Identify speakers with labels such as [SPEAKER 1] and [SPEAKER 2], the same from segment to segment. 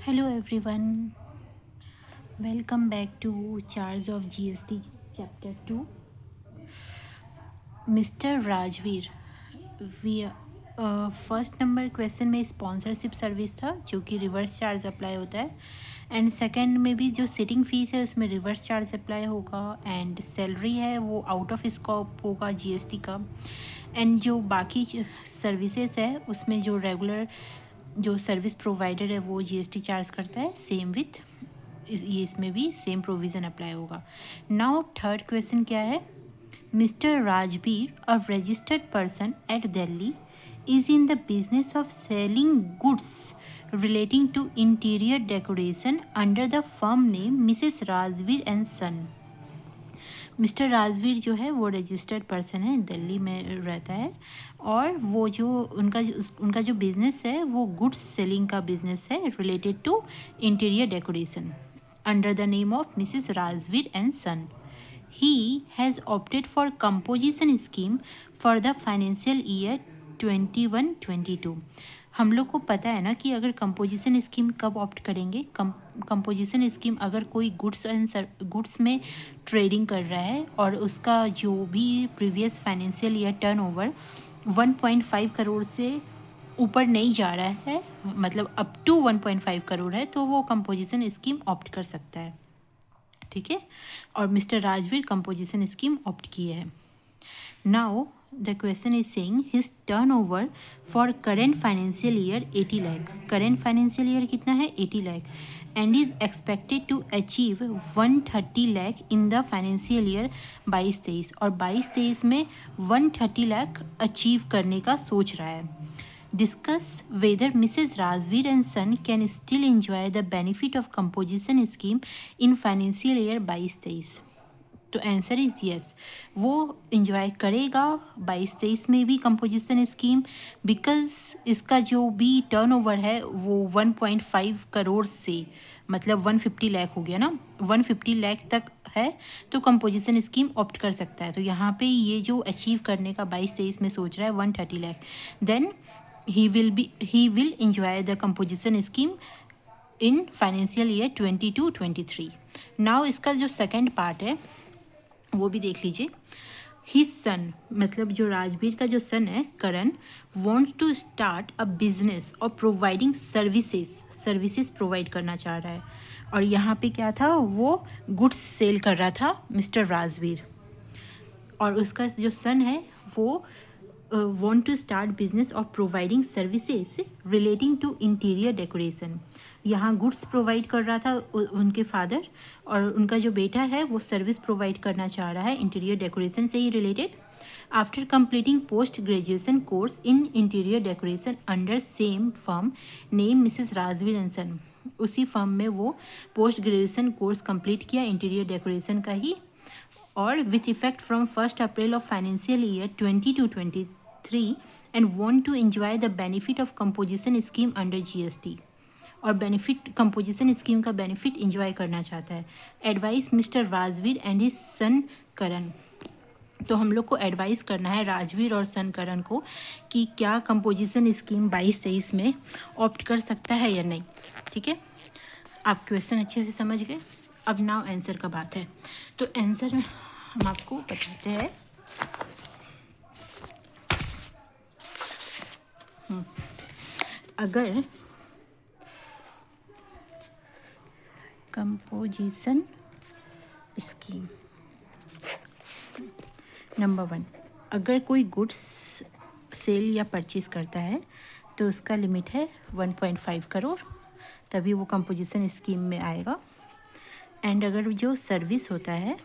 [SPEAKER 1] Hello everyone, welcome back to Charge of GST Chapter 2. Mr. Rajveer, we first number question में sponsorship service था जो कि reverse charge apply होता है, and second में भी जो सिटिंग फीस है उसमें रिवर्स चार्ज अप्लाई होगा, एंड सैलरी है वो आउट ऑफ स्कोप होगा जीएसटी का, एंड जो बाकी सर्विसेज है उसमें जो रेगुलर जो सर्विस प्रोवाइडर है वो जीएसटी चार्ज करता है, सेम विथ इसमें भी सेम प्रोविज़न अप्लाई होगा. नाउ थर्ड क्वेश्चन क्या है? Mr. Rajbir, a registered person at Delhi, is in the business of selling goods relating to interior decoration under the firm name Mrs. Rajveer and Son. Mister Rajveer जो है वो registered person है, दिल्ली में रहता है, और वो जो उनका जो बिज़नेस है वो गुड्स सेलिंग का बिज़नेस है related to interior decoration under the name of Mrs Rajveer and son. He has opted for composition scheme for the financial year 21-22. हम लोग को पता है ना कि अगर कंपोजिशन स्कीम कब ऑप्ट करेंगे. कंपोजिशन स्कीम अगर कोई गुड्स में ट्रेडिंग कर रहा है और उसका जो भी previous financial year turnover 1.5 crore से ऊपर नहीं जा रहा है, मतलब अप टू 1.5 करोड़ है, तो वो कंपोजिशन स्कीम ऑप्ट कर सकता है. ठीक है, और mister Rajveer composition scheme opt किए हैं. Now the question is saying his turnover for current financial year 80 lakh. Current financial year कितना है? 80 lakh, and is expected to achieve 130 lakh in the financial year 22-23, और 22-23 में 130 लाख अचीव करने का सोच रहा है. Discuss whether Mrs. Rajveer and Son can still enjoy the benefit of composition scheme in financial year 22-23. तो आंसर इज यस, वो इंजॉय करेगा 22-23 में भी कंपोजिशन स्कीम, बिकॉज इसका जो भी टर्नओवर है वो 1.5 करोड़ से, मतलब 150 लाख हो गया ना, 150 लाख तक है, तो कंपोजिशन स्कीम ऑप्ट कर सकता है. तो यहाँ पे ये जो अचीव करने का 22-23 में सोच रहा है 130 lakh, then he will enjoy the composition scheme in financial year 22-23. now इसका जो सेकंड पार्ट है वो भी देख लीजिए. his son, मतलब जो राजवीर का जो सन है करण, want to start a business और प्रोवाइडिंग सर्विसेज प्रोवाइड करना चाह रहा है, और यहाँ पे क्या था, वो गुड्स सेल कर रहा था मिस्टर राजवीर, और उसका जो सन है वो want to start business of providing services relating to interior decoration. यहाँ गुड्स प्रोवाइड कर रहा था उनके फादर, और उनका जो बेटा है वो सर्विस प्रोवाइड करना चाह रहा है इंटीरियर डेकोरेशन से ही related. After completing post graduation course in interior decoration under same firm name Mrs Rajveer and son. उसी फर्म में वो पोस्ट ग्रेजुएशन कोर्स कंप्लीट किया इंटीरियर डेकोरेशन का ही, और with effect from 1 April of financial year 20-23 and want to enjoy the benefit of composition scheme under GST, और benefit composition scheme का benefit enjoy करना चाहता है. Advice Mr Rajveer and his son करण. तो हम लोग को एडवाइस करना है राजवीर और सन करण को कि क्या कंपोजिशन स्कीम 22-23 में ऑप्ट कर सकता है या नहीं. ठीक है, आप क्वेश्चन अच्छे से समझ गए. अब नाउ आंसर का बात है, तो आंसर हम आपको बताते हैं. अगर कंपोजिशन स्कीम नंबर 1, अगर कोई गुड्स सेल या परचेज करता है तो उसका लिमिट है 1.5 करोड़, तभी वो कंपोजिशन स्कीम में आएगा. एंड अगर जो सर्विस होता है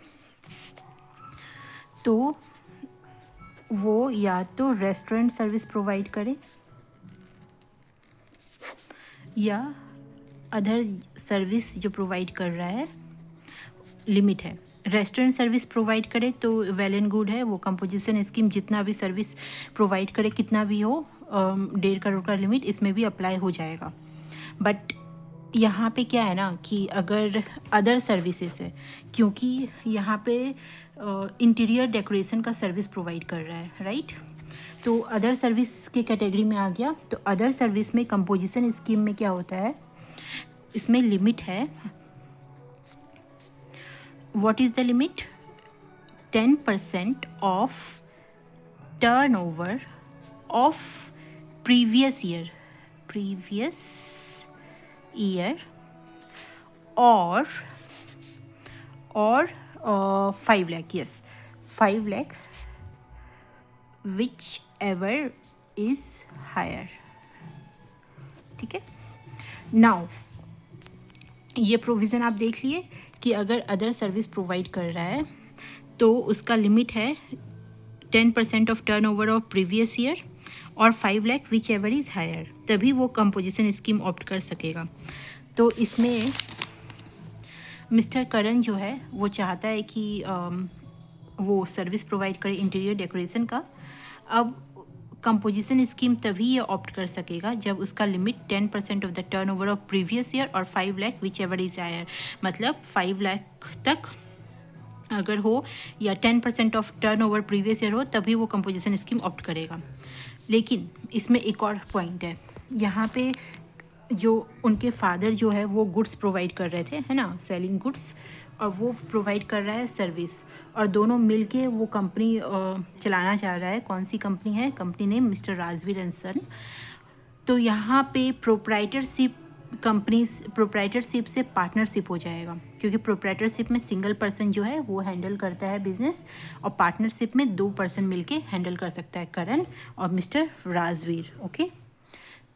[SPEAKER 1] तो वो या तो रेस्टोरेंट सर्विस प्रोवाइड करे या अदर सर्विस जो प्रोवाइड कर रहा है, लिमिट है. रेस्टोरेंट सर्विस प्रोवाइड करे तो वेल एंड गुड है, वो कंपोजिशन स्कीम जितना भी सर्विस प्रोवाइड करे, कितना भी हो, 1.5 करोड़ का लिमिट इसमें भी अप्लाई हो जाएगा. बट यहाँ पे क्या है ना कि अगर अदर सर्विसेज है, क्योंकि यहाँ पे इंटीरियर डेकोरेशन का सर्विस प्रोवाइड कर रहा है, राइट, तो अदर सर्विस के कैटेगरी में आ गया. तो अदर सर्विस में कंपोजिशन स्कीम में क्या होता है, इसमें लिमिट है, what is the limit? 10% of turnover of previous year और 5 lakh, yes 5 lakh whichever is higher. ठीक है, नाउ ये प्रोविज़न आप देख लिए कि अगर अदर सर्विस प्रोवाइड कर रहा है तो उसका लिमिट है 10% of turnover of previous year और 5 lakh whichever is higher, तभी वो कंपोजिशन स्कीम ऑप्ट कर सकेगा। तो इसमें मिस्टर करण जो है वो चाहता है कि वो सर्विस प्रोवाइड करे इंटीरियर डेकोरेशन का। अब कंपोजिशन स्कीम तभी ये ऑप्ट कर सकेगा जब उसका limit 10% of the turnover of previous year और 5 lakh whichever is higher, मतलब 5 lakh तक अगर हो या 10% of turnover previous year हो तभी वो कंपोजिशन स्कीम ऑप्ट करेगा। लेकिन इसमें एक और पॉइंट है, यहाँ पे जो उनके फादर जो है वो गुड्स प्रोवाइड कर रहे थे, है ना, सेलिंग गुड्स, और वो प्रोवाइड कर रहा है सर्विस, और दोनों मिलके वो कंपनी चलाना चाह रहा है। कौन सी कंपनी है? Company name Mr Rajveer and son. तो यहाँ पे प्रोप्राइटरशिप से पार्टनरशिप हो जाएगा, क्योंकि प्रोप्राइटरशिप में सिंगल पर्सन जो है वो हैंडल करता है बिजनेस, और पार्टनरशिप में 2 पर्सन मिलके हैंडल कर सकता है, करण और मिस्टर राजवीर। ओके,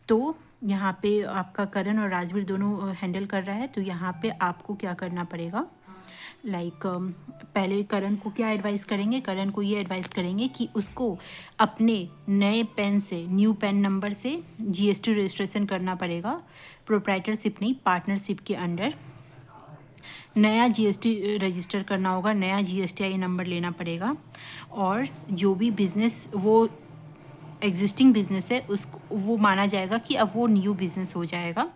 [SPEAKER 1] तो यहाँ पे आपका करण और राजवीर दोनों हैंडल कर रहा है। तो यहाँ पे आपको क्या करना पड़ेगा, पहले करण को क्या एडवाइस करेंगे? करण को ये एडवाइस करेंगे कि उसको अपने नए पेन से, न्यू पेन नंबर से GST रजिस्ट्रेशन करना पड़ेगा। प्रोप्राइटरशिप नहीं, पार्टनरशिप के अंडर नया GST रजिस्टर करना होगा, नया GSTI नंबर लेना पड़ेगा, और जो भी बिज़नेस वो एग्जिस्टिंग बिजनेस है उसको वो माना जाएगा कि अब वो न्यू बिजनेस हो जाएगा।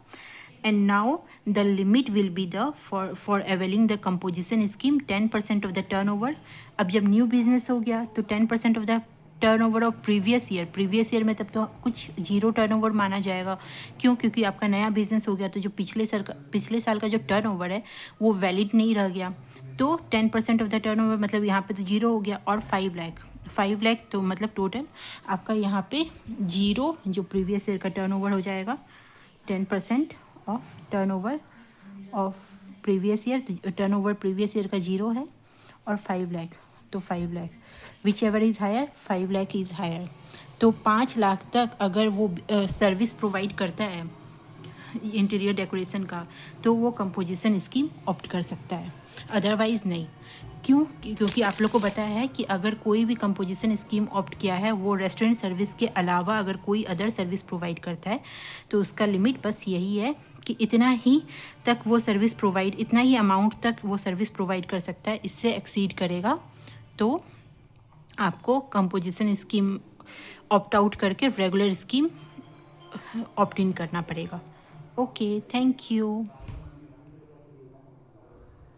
[SPEAKER 1] And now the limit will be the for availing the composition scheme 10% of the turnover. अब जब न्यू बिजनेस हो गया तो 10% of the turnover of previous year में तब तो कुछ जीरो टर्नओवर माना जाएगा। क्यों? क्योंकि आपका नया बिजनेस हो गया, तो जो पिछले साल का जो टर्नओवर है वो वैलिड नहीं रह गया। तो 10% ऑफ द टर्नओवर मतलब यहाँ पे तो जीरो हो गया, और 5 लाख तो मतलब टोटल आपका यहाँ पे जीरो, जो प्रीवियस ईयर का टर्नओवर हो जाएगा 10% of turnover of previous year, turnover previous year का जीरो है, और 5 लाख, तो 5 lakh whichever is higher, 5 lakh is higher. तो 5 लाख तक अगर वो सर्विस प्रोवाइड करता है इंटीरियर डेकोरेशन का तो वो कंपोजिशन स्कीम ऑप्ट कर सकता है, अदरवाइज़ नहीं। क्यों? क्योंकि आप लोग को बताया है कि अगर कोई भी कंपोजिशन स्कीम ऑप्ट किया है, वो रेस्टोरेंट सर्विस के अलावा अगर कोई अदर सर्विस प्रोवाइड करता है तो उसका लिमिट बस यही है कि इतना ही तक वो सर्विस प्रोवाइड, इतना ही अमाउंट तक वो सर्विस प्रोवाइड कर सकता है। इससे एक्सीड करेगा तो आपको कंपोजिशन स्कीम ऑप्ट आउट करके रेगुलर स्कीम ऑप्ट इन करना पड़ेगा। Okay, thank you.